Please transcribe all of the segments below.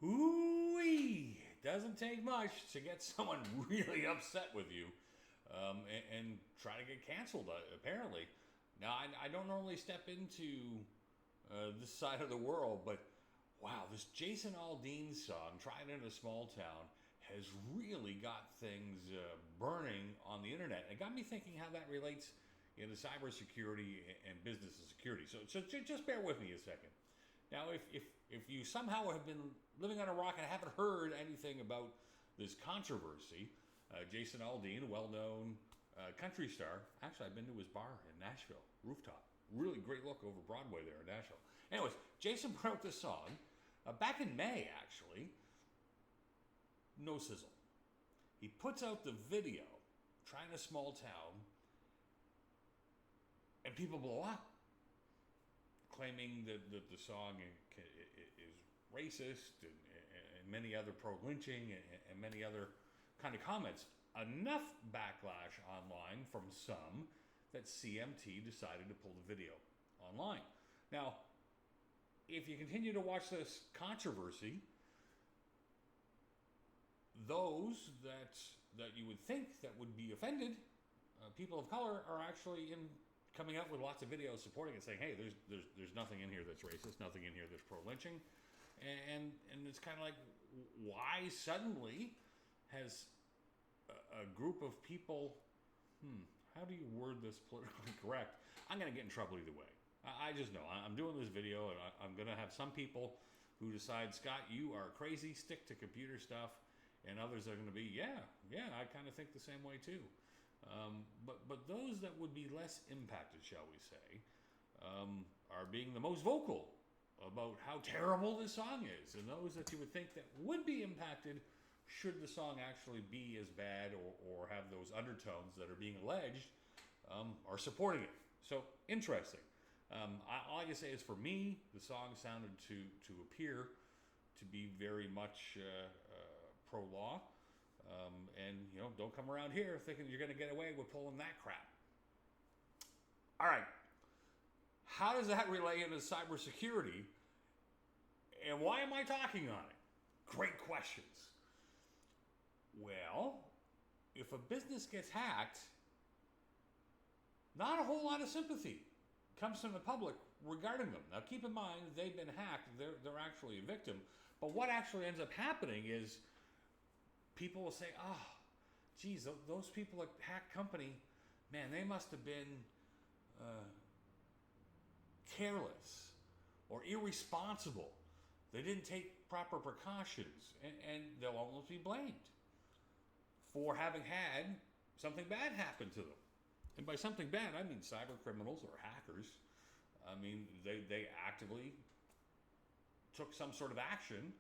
Ooh-wee. It doesn't take much to get someone really upset with you and try to get canceled, apparently. Now, I don't normally step into this side of the world, but wow, this Jason Aldean song, Try It in a Small Town, has really got things burning on the internet. It got me thinking how that relates into cybersecurity and business security. So just bear with me a second. Now, if you somehow have been living on a rock and haven't heard anything about this controversy, Jason Aldean, well-known country star. Actually, I've been to his bar in Nashville, rooftop. Really great look over Broadway there in Nashville. Anyways, Jason put out this song back in May, actually. No sizzle. He puts out the video, Trying a Small Town, and people blow up, claiming that the song is racist and many other pro-lynching and many other kind of comments. Enough backlash online from some that CMT decided to pull the video online. Now, if you continue to watch this controversy, those that you would think that would be offended, people of color, are actually coming out with lots of videos supporting it, saying, "Hey, there's nothing in here that's racist, nothing in here that's pro-lynching," and it's kind of like, why suddenly has a group of people? How do you word this politically correct? I'm going to get in trouble either way. I just know I'm doing this video, and I'm going to have some people who decide, Scott, you are crazy, stick to computer stuff, and others are going to be, yeah, I kind of think the same way too. But those that would be less impacted, shall we say, are being the most vocal about how terrible this song is, and those that you would think that would be impacted should the song actually be as bad or have those undertones that are being alleged, are supporting it. So, interesting. All I can say is, for me, the song sounded to appear to be very much pro-law. And, don't come around here thinking you're going to get away with pulling that crap. All right. How does that relate into cybersecurity? And why am I talking on it? Great questions. Well, if a business gets hacked, not a whole lot of sympathy comes from the public regarding them. Now, keep in mind, they've been hacked. They're actually a victim. But what actually ends up happening is people will say, geez, those people at Hack Company, man, they must have been careless or irresponsible. They didn't take proper precautions, and they'll almost be blamed for having had something bad happen to them. And by something bad, I mean cyber criminals or hackers. I mean, they actively took some sort of action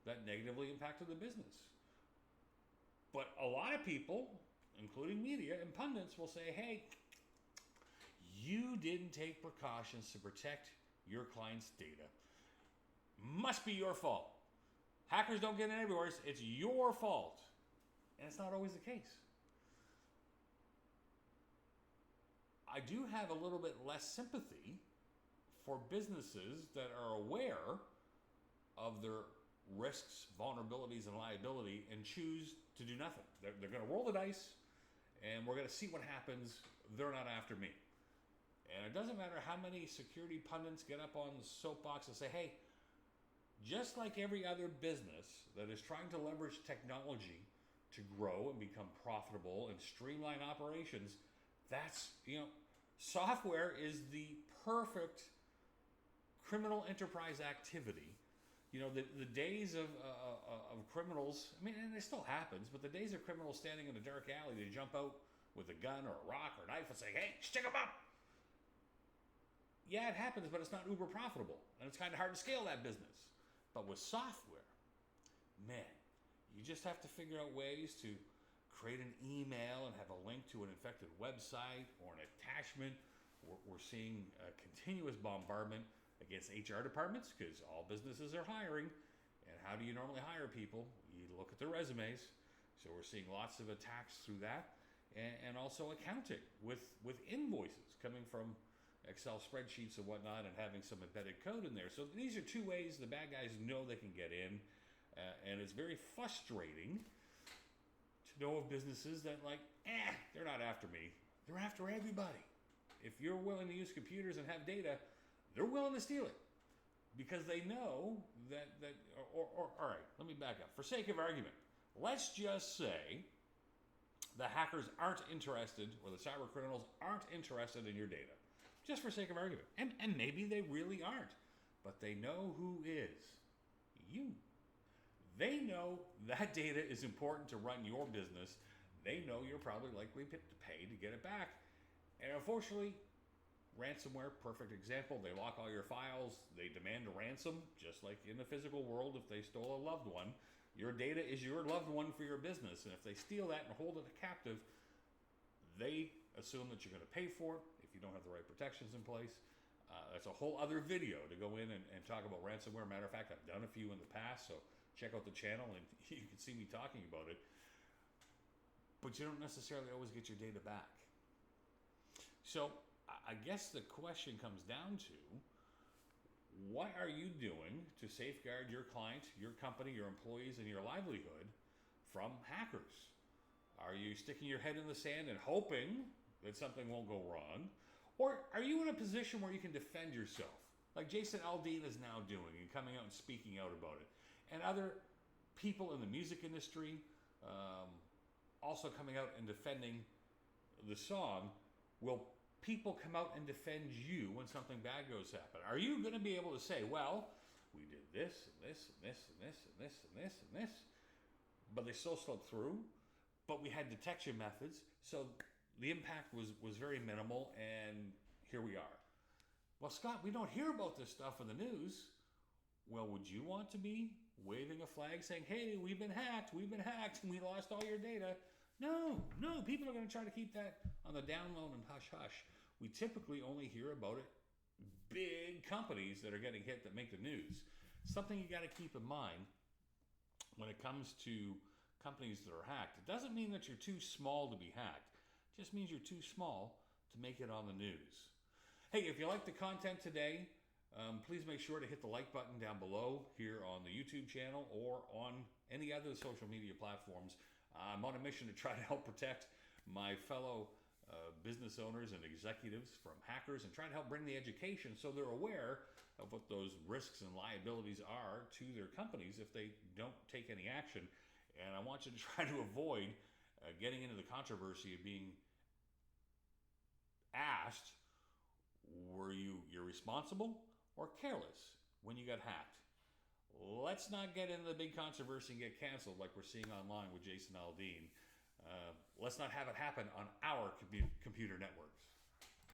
that negatively impacted the business. But a lot of people, including media and pundits, will say, hey, you didn't take precautions to protect your client's data. Must be your fault. Hackers don't get in everywhere. It's your fault. And it's not always the case. I do have a little bit less sympathy for businesses that are aware of their risks, vulnerabilities, and liability and choose to do nothing. They're going to roll the dice, and we're going to see what happens. They're not after me. And it doesn't matter how many security pundits get up on the soapbox and say, hey, just like every other business that is trying to leverage technology to grow and become profitable and streamline operations, that's, software is the perfect criminal enterprise activity. The days of criminals, and it still happens, but the days of criminals standing in a dark alley to jump out with a gun or a rock or a knife and say, hey, stick them up. Yeah, it happens, but it's not uber profitable. And it's kind of hard to scale that business. But with software, man, you just have to figure out ways to create an email and have a link to an infected website or an attachment. We're seeing a continuous bombardment against HR departments because all businesses are hiring. And how do you normally hire people? You look at their resumes. So we're seeing lots of attacks through that. And also accounting with invoices coming from Excel spreadsheets and whatnot and having some embedded code in there. So these are two ways the bad guys know they can get in. And it's very frustrating to know of businesses that they're not after me. They're after everybody. If you're willing to use computers and have data, they're willing to steal it. Because they know all right, let me back up. For sake of argument, let's just say the hackers aren't interested, or the cyber criminals aren't interested in your data. Just for sake of argument. And maybe they really aren't. But they know who is. You. They know that data is important to run your business. They know you're probably likely to pay to get it back. And unfortunately, ransomware, perfect example. They lock all your files. They demand a ransom, just like in the physical world if they stole a loved one. Your data is your loved one for your business. And if they steal that and hold it captive, they assume that you're going to pay for it if you don't have the right protections in place. That's a whole other video to go in and talk about ransomware. Matter of fact, I've done a few in the past, so check out the channel and you can see me talking about it. But you don't necessarily always get your data back. So I guess the question comes down to, what are you doing to safeguard your client, your company, your employees, and your livelihood from hackers? Are you sticking your head in the sand and hoping that something won't go wrong? Or are you in a position where you can defend yourself? Like Jason Aldean is now doing and coming out and speaking out about it. And other people in the music industry also coming out and defending the song. Will people come out and defend you when something bad goes happen? Are you going to be able to say, well, we did this and this and this and this and this and this and this, but they still slipped through, but we had detection methods, so the impact was very minimal, and here we are. Well, Scott, we don't hear about this stuff in the news. Well, would you want to be waving a flag saying, hey, we've been hacked, and we lost all your data? No, people are going to try to keep that on the down low and hush-hush. We typically only hear about it big companies that are getting hit that make the news. Something you got to keep in mind when it comes to companies that are hacked. It doesn't mean that you're too small to be hacked. It just means you're too small to make it on the news. Hey, if you like the content today, please make sure to hit the like button down below here on the YouTube channel or on any other social media platforms. I'm on a mission to try to help protect my fellow business owners and executives from hackers and try to help bring the education so they're aware of what those risks and liabilities are to their companies if they don't take any action. And I want you to try to avoid getting into the controversy of being asked, were you irresponsible or careless when you got hacked? Let's not get into the big controversy and get canceled like we're seeing online with Jason Aldean. Let's not have it happen on our computer networks.